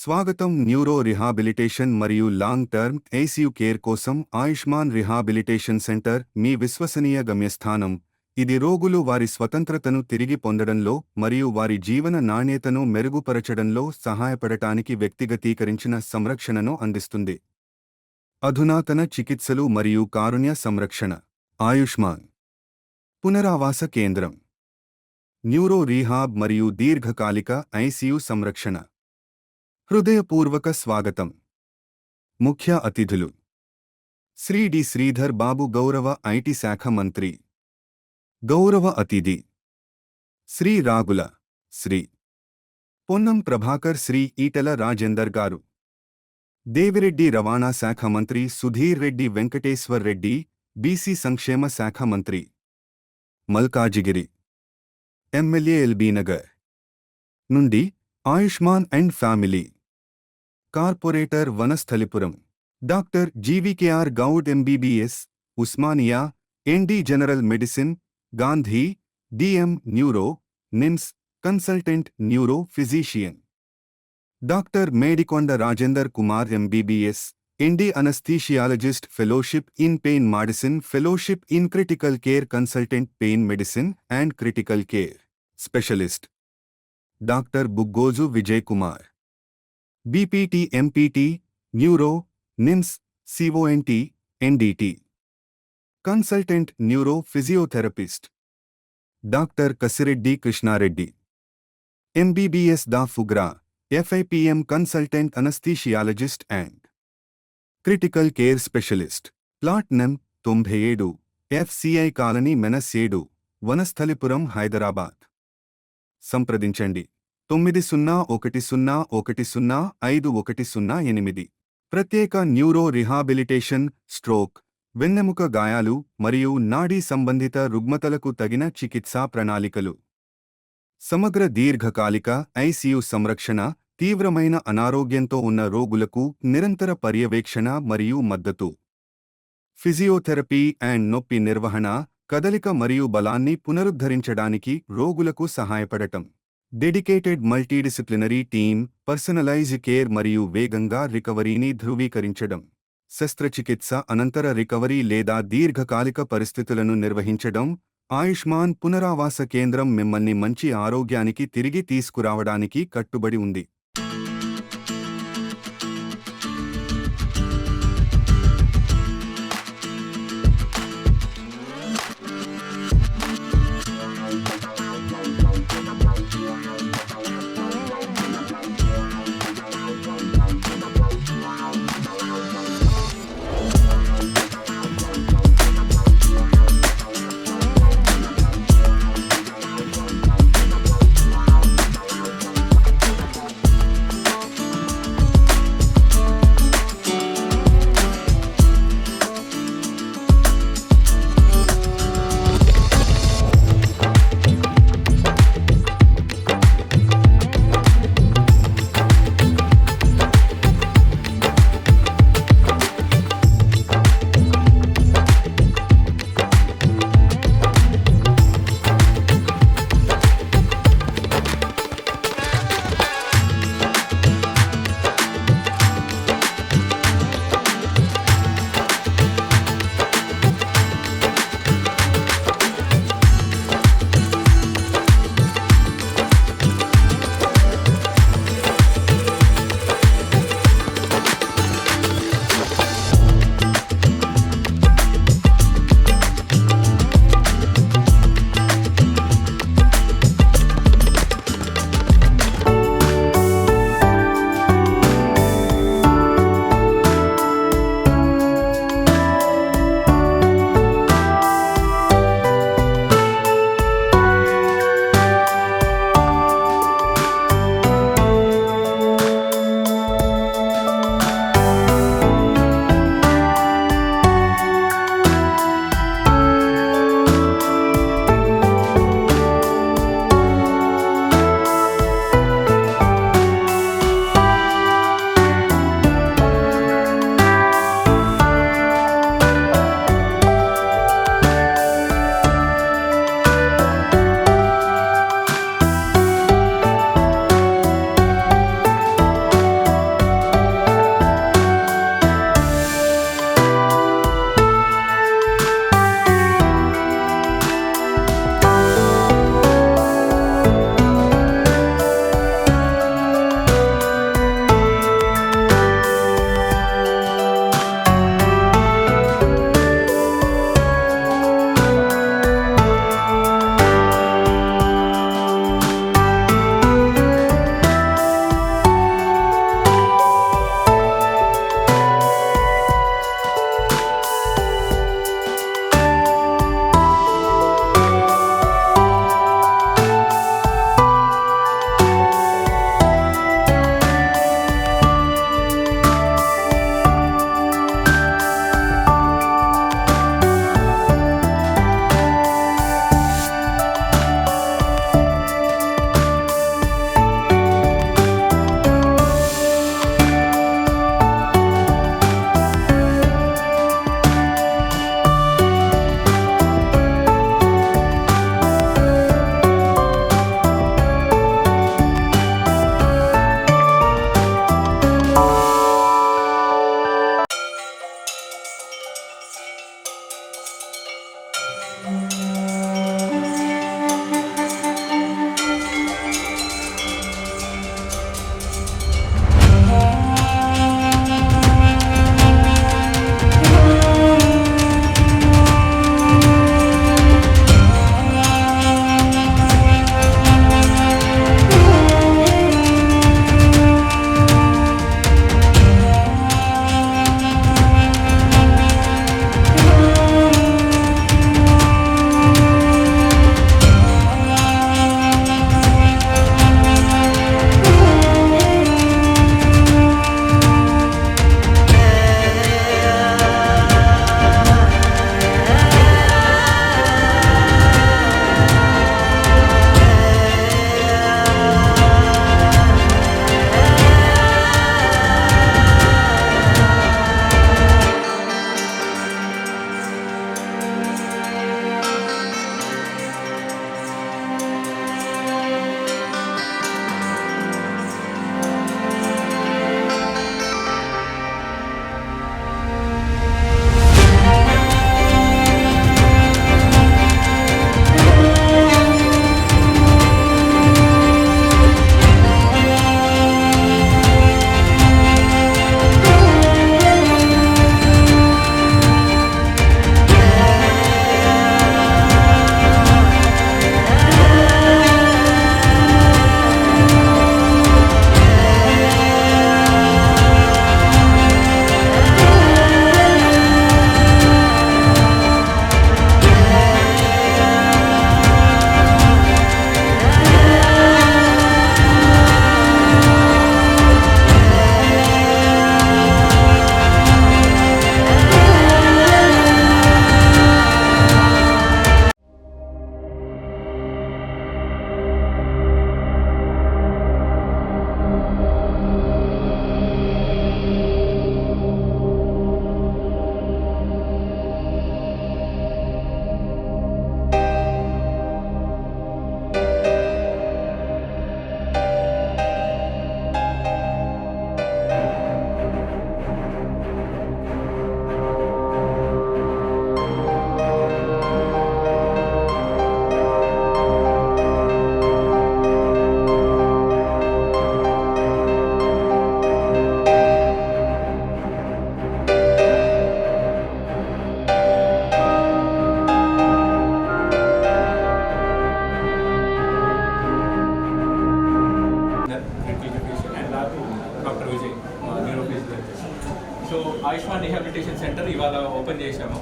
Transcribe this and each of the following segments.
స్వాగతం. Neuro rehabilitation మరియు long term ICU care కోసం ఆయుష్మాన్ రిహాబిలిటేషన్ సెంటర్ మీ విశ్వసనీయ గమ్యస్థానం. ఇది రోగులు వారి స్వతంత్రతను తిరిగి పొందడంలో మరియు వారి జీవన నాణ్యతను మెరుగుపరచడంలో సహాయపడటానికి వ్యక్తిగతీకరించిన సంరక్షణను అందిస్తుంది. అధునాతన చికిత్సలు మరియు కారుణ్య సంరక్షణ. ఆయుష్మాన్ పునరావాస కేంద్రం, న్యూరో రీహాబ్ మరియు దీర్ఘకాలిక ఐసియు సంరక్షణ. హృదయపూర్వక స్వాగతం. ముఖ్య అతిథులు: శ్రీ డి శ్రీధర్ బాబు, గౌరవ ఐటి శాఖ మంత్రి. గౌరవ అతిథి శ్రీ రాగుల శ్రీ పొన్నం ప్రభాకర్, శ్రీ ఈటల రాజేందర్ గారు. దేవిరెడ్డి రవాణా శాఖ మంత్రి సుధీర్ రెడ్డి వెంకటేశ్వర్ రెడ్డి, బీసీ సంక్షేమ శాఖ మంత్రి. మల్కాజిగిరి ఎమ్మెల్యే ఎల్బీ నగర్ నుండి Ayushman and family corporator Vanasthalipuram doctor GVKR Goud MBBS, Osmania, MD general medicine, Gandhi, DM neuro, NIMS, consultant neuro physician. Doctor Medikonda Rajender Kumar MBBS, MD anaesthesiologist, fellowship in pain medicine, fellowship in critical care, consultant pain medicine and critical care specialist. Doctor Buggoju Vijay Kumar, BPT MPT, neuro, NIMS, CONT, NDT, consultant neuro physiotherapist. Doctor Kasireddy Krishna Reddy, MBBS, దా ఫుగ్రా, FIPM, consultant anaesthesiologist and critical care specialist. Plot నం 97, FCI colony, మెనస్ 7, వనస్థలిపురం, హైదరాబాద్. సంప్రదించండి 9010105108. ప్రత్యేక neuro rehabilitation, stroke, వెన్నెముక గాయాలు మరియు నాడీ సంబంధిత రుగ్మతలకు తగిన చికిత్సా ప్రణాళికలు. సమగ్ర దీర్ఘకాలిక ఐసియు సంరక్షణ, తీవ్రమైన అనారోగ్యంతో ఉన్న రోగులకు నిరంతర పర్యవేక్షణ మరియు మద్దతు. ఫిజియోథెరపీ అండ్ నొప్పి నిర్వహణ, కదలిక మరియు బలాన్ని పునరుద్ధరించడానికి రోగులకు సహాయపడటం. Dedicated multidisciplinary team, personalized care మరియు వేగంగా రికవరీని ధృవీకరించడం. శస్త్రచికిత్స అనంతర రికవరీ లేదా దీర్ఘకాలిక పరిస్థితులను నిర్వహించడం. ఆయుష్మాన్ పునరావాస కేంద్రం మిమ్మల్ని మంచి ఆరోగ్యానికి తిరిగి తీసుకురావడానికి కట్టుబడి ఉంది. సో ఆయుష్మాన్ రీహాబిలిటేషన్ సెంటర్ ఇవాళ ఓపెన్ చేశాము.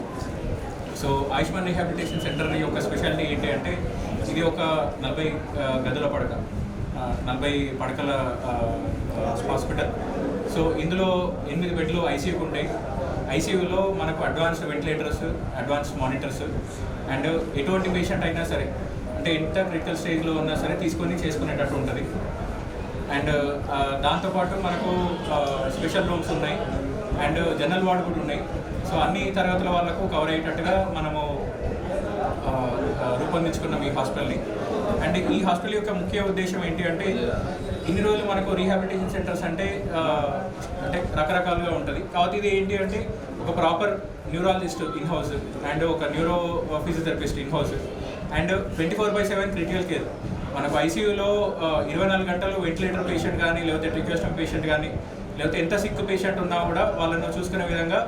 సో ఆయుష్మాన్ రీహాబిలిటేషన్ సెంటర్ యొక్క స్పెషాలిటీ ఏంటి అంటే ఇది ఒక 40 గదుల పడక 40 పడకల హాస్పిటల్. సో ఇందులో 8 బెడ్లు ఐసీయూకి ఉంటాయి. ఐసీయూలో మనకు advanced ventilators, advanced monitors and ఎటువంటి పేషెంట్ అయినా సరే అంటే ఎంత క్రిటికల్ స్టేజ్లో ఉన్నా సరే తీసుకొని చేసుకునేటట్టు ఉంటుంది. అండ్ దాంతోపాటు మనకు స్పెషల్ రూమ్స్ ఉన్నాయి అండ్ జనరల్ వార్డ్ కూడా ఉన్నాయి. సో అన్ని తరగతుల వాళ్ళకు కవర్ అయ్యేటట్టుగా మనము రూపొందించుకున్నాం ఈ హాస్పిటల్ని. అండ్ ఈ హాస్పిటల్ యొక్క ముఖ్య ఉద్దేశం ఏంటి అంటే ఇన్ని రోజులు మనకు రీహాబిలిటేషన్ సెంటర్స్ అంటే రకరకాలుగా ఉంటుంది. కాబట్టి ఇది ఏంటి అంటే ఒక proper neurologist in house and ఒక neuro physiotherapist in house and 24/7 critical care. మనకు ఐసీయూలో 24 గంటలు వెంటిలేటర్ పేషెంట్ కానీ లేకపోతే ట్రిక్యూస్టమ్ పేషెంట్ కానీ లేకపోతే ఎంత సిక్ పేషెంట్ ఉన్నా కూడా వాళ్ళను చూసుకునే విధంగా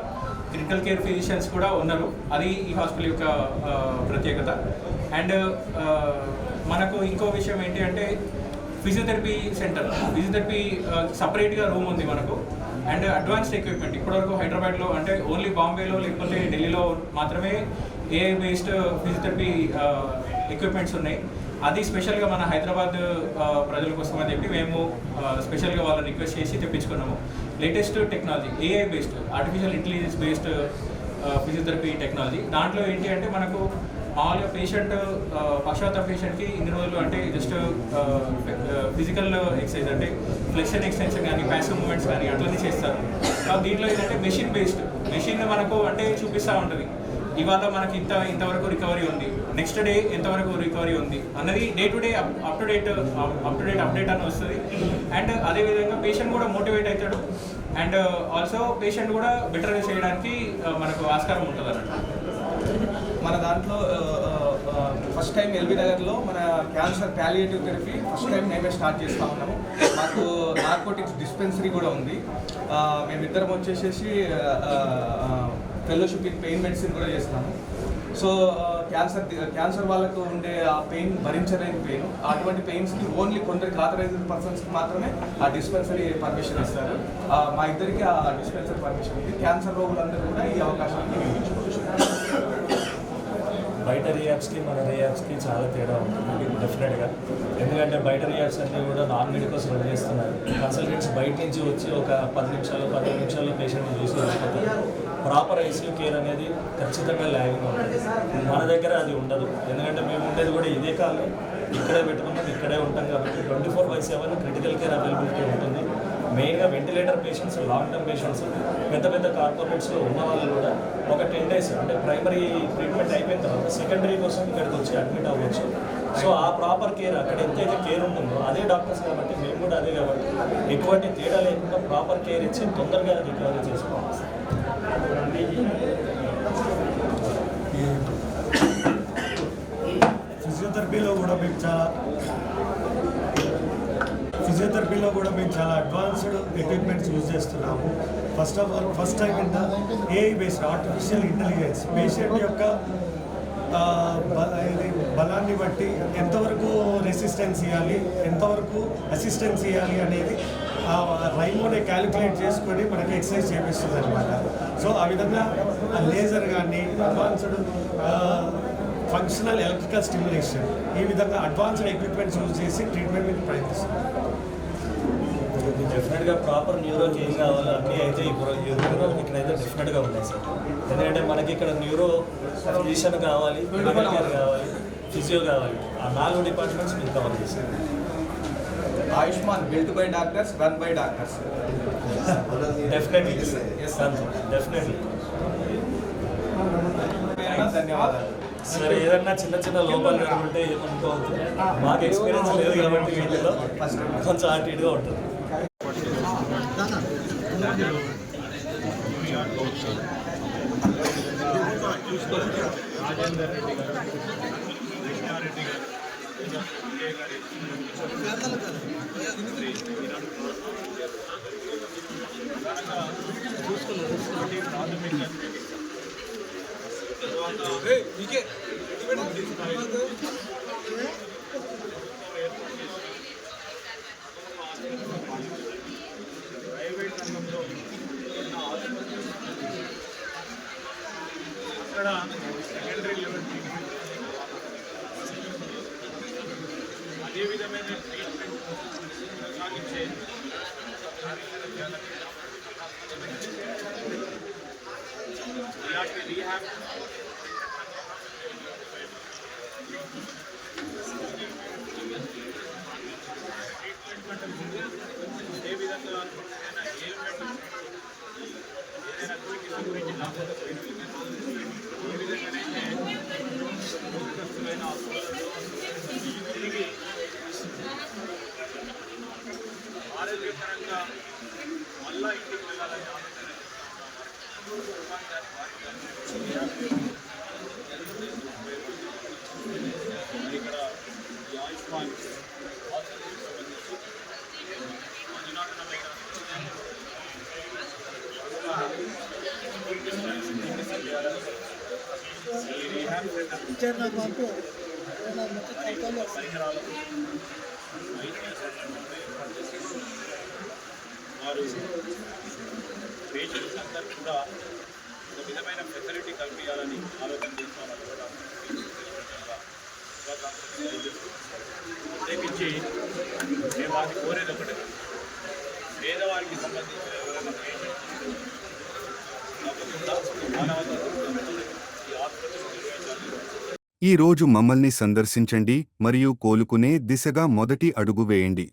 క్రిటికల్ కేర్ ఫిజిషియన్స్ కూడా ఉన్నారు. అది ఈ హాస్పిటల్ యొక్క ప్రత్యేకత. అండ్ మనకు ఇంకో విషయం ఏంటి అంటే ఫిజియోథెరపీ సెంటర్, ఫిజియోథెరపీ సపరేట్గా రూమ్ ఉంది మనకు అండ్ అడ్వాన్స్డ్ ఎక్విప్మెంట్. ఇప్పటివరకు హైదరాబాద్లో అంటే ఓన్లీ బాంబేలో లేకపోతే ఢిల్లీలో మాత్రమే ఏఐ బేస్డ్ ఫిజియోథెరపీ ఎక్విప్మెంట్స్ ఉన్నాయి. అది స్పెషల్గా మన హైదరాబాద్ ప్రజల కోసం అని చెప్పి మేము స్పెషల్గా వాళ్ళని రిక్వెస్ట్ చేసి తెప్పించుకున్నాము. Latest technology AI based, artificial intelligence based physiotherapy technology. దాంట్లో ఏంటి అంటే మనకు మామూలుగా పేషెంట్ పక్షవాత పేషెంట్కి ఇన్ని రోజులు అంటే జస్ట్ ఫిజికల్ ఎక్సర్సైజ్ అంటే ఫ్లెక్షన్ ఎక్స్టెన్షన్ కానీ ప్యాసివ్ మూమెంట్స్ కానీ అట్లనే చేస్తారు. దీంట్లో ఏంటంటే మెషిన్ బేస్డ్, మెషిన్ మనకు అంటే చూపిస్తూ ఉంటుంది ఇవాళ మనకి ఇంతవరకు రికవరీ ఉంది, నెక్స్ట్ డే ఎంతవరకు రికవరీ ఉంది అన్నది day to day up to date update అని వస్తుంది. అండ్ అదేవిధంగా పేషెంట్ కూడా మోటివేట్ అవుతాడు అండ్ ఆల్సో పేషెంట్ కూడా బెటర్గా చేయడానికి మనకు ఆస్కారం ఉంటుంది అన్నట్టు. మన దాంట్లో ఫస్ట్ టైం ఎల్బీ నగర్లో మన cancer palliative therapy first time మేమే స్టార్ట్ చేస్తూ ఉన్నాము. మాకు నార్కోటిక్స్ డిస్పెన్సరీ కూడా ఉంది. మేమిద్దరం వచ్చేసేసి ఫెలోషిప్ ఇన్ పెయిన్ మెడిసిన్ కూడా చేస్తాము. సో క్యాన్సర్ వాళ్ళకు ఉండే ఆ పెయిన్ భరించలేని పెయిన్, అటువంటి పెయిన్స్కి ఓన్లీ కొందరికి ఆథరైజ్డ్ పర్సన్స్కి మాత్రమే ఆ డిస్పెన్సరీ పర్మిషన్ ఇస్తారు. మా ఇద్దరికి ఆ డిస్పెన్సరీ పర్మిషన్ ఉంది. క్యాన్సర్ రోగులందరూ కూడా ఈ అవకాశాన్ని వినియోగించుకోవచ్చు. బయట రియాబ్స్కి మన రియాబ్స్కి చాలా తేడా ఉంటుంది డెఫినెట్గా. ఎందుకంటే బయట రియాబ్స్ అన్నీ కూడా నాన్ మెడికల్స్ రన్ చేస్తున్నారు. కన్సల్టెంట్స్ బయట నుంచి వచ్చి ఒక 10 నిమిషాలు 15 నిమిషాల్లో పేషెంట్ని చూసి వెళ్ళిపోతారు. ప్రాపర్ ఐసీయూ కేర్ అనేది ఖచ్చితంగా ల్యాగింగ్గా ఉంటుంది. మన దగ్గర అది ఉండదు. ఎందుకంటే మేము ఉండేది కూడా ఇదే కాలం, ఇక్కడే పెట్టుకున్నాం, ఇక్కడే ఉంటాం కాబట్టి 24/7 క్రిటికల్ కేర్ అవైలబిలిటీ ఉంటుంది. మెయిన్గా ventilator patients, long term patients, పెద్ద పెద్ద కార్పొరేట్స్లో ఉన్న వాళ్ళు కూడా ఒక 10 days అంటే ప్రైమరీ ట్రీట్మెంట్ అయిపోయిన తర్వాత సెకండరీ కోసం ఇక్కడికి వచ్చి అడ్మిట్ అవ్వచ్చు. సో ఆ ప్రాపర్ కేర్ అక్కడ ఎంతైతే కేర్ ఉంటుందో అదే డాక్టర్స్ కాబట్టి మేము కూడా అదే కాబట్టి ఎటువంటి తేడా లేకుండా ప్రాపర్ కేర్ ఇచ్చి తొందరగా రికవరీ చేసుకోవాలి. ఫిజియోథెరపీలో కూడా మేము చాలా అడ్వాన్స్డ్ ఎక్విప్మెంట్స్ యూజ్ చేస్తున్నాము. ఫస్ట్ టైం ఇంత AI based artificial intelligence patient యొక్క బలాన్ని బట్టి ఎంతవరకు రెసిస్టెన్స్ ఇవ్వాలి, ఎంతవరకు అసిస్టెన్స్ ఇవ్వాలి అనేది రైల్లోనే క్యాలిక్యులేట్ చేసుకొని మనకి ఎక్సర్సైజ్ చేపిస్తుంది అనమాట. సో ఆ విధంగా లేజర్ కానీ అడ్వాన్స్డ్ ఫంక్షనల్ ఎలక్ట్రికల్ స్టిమ్యులేషన్ ఈ విధంగా అడ్వాన్స్డ్ ఎక్విప్మెంట్స్ యూజ్ చేసి ట్రీట్మెంట్ ప్రయత్నిస్తుంది. డెఫినెట్గా ప్రాపర్ న్యూరోకి ఏం కావాలో అన్నీ అయితే ఇప్పుడు ఇక్కడైతే డెఫినెట్గా ఉన్నాయి సార్. ఎందుకంటే మనకి ఇక్కడ న్యూరో ఫిజిషియన్ కావాలి, మెడికల్ కేర్ కావాలి, ఫిజియో కావాలి. ఆ 4 డిపార్ట్మెంట్స్ మీరు కవర్ చేశారు. Ayushman built by doctors, run by doctors. Definitely definitely. ధన్యవాదాలు సార్. ఏదన్నా చిన్న లోపాలు ఉంటే ఏమనుకోవద్దు, మాకు ఎక్స్పీరియన్స్ లేదు కాబట్టి వీటిలో కొంచెం అటు ఇటుగా ఉంటుంది. రాజేందర్ రెడ్డి గారు, కృష్ణారెడ్డి గారు, చూసుకున్నటువంటి ప్రాథమిక ప్రైవేట్ రంగంలో ఉన్న ఇక్కడ సెకండరీ లెవెల్ ట్రీట్మెంట్ అదే విధమైన ట్రీట్మెంట్ కొనసాగించే ఇలాంటి రీహాబ్ ఏ విధంగా ఏదైనా చికిత్స గురించి లేకపోతే ఏ విధంగానైతే రోగగ్రస్తులైన తిరిగి ఆరోగ్యకరంగా మళ్ళా ఇంటికి వెళ్ళాలని ఆలోచన ఇక్కడ ఈ ఆయుష్మాన్ హాస్పిటల్కి సంబంధించి అధునాతనమైన ఈ రీహాబ్ సెంటర్ పరికరాలు వైద్య వారు పేషెంట్స్ అందరూ కూడా ఒక విధమైన ఫెసిలిటీ కల్పించాలని ఆలోచన చేస్తామని కూడా ప్రత్యేకించి మేము వారికి కోరేది ఒకటి పేదవారికి సంబంధించిన ఎవరైనా పేషెంట్ తప్పకుండా మానవతా దృక్పథంతో ఈ ఆసుపత్రి నిర్వహించాలి. ఈ రోజు మమ్మల్ని సందర్శించండి మరియు కోలుకునే దిశగా మొదటి అడుగు వేయండి.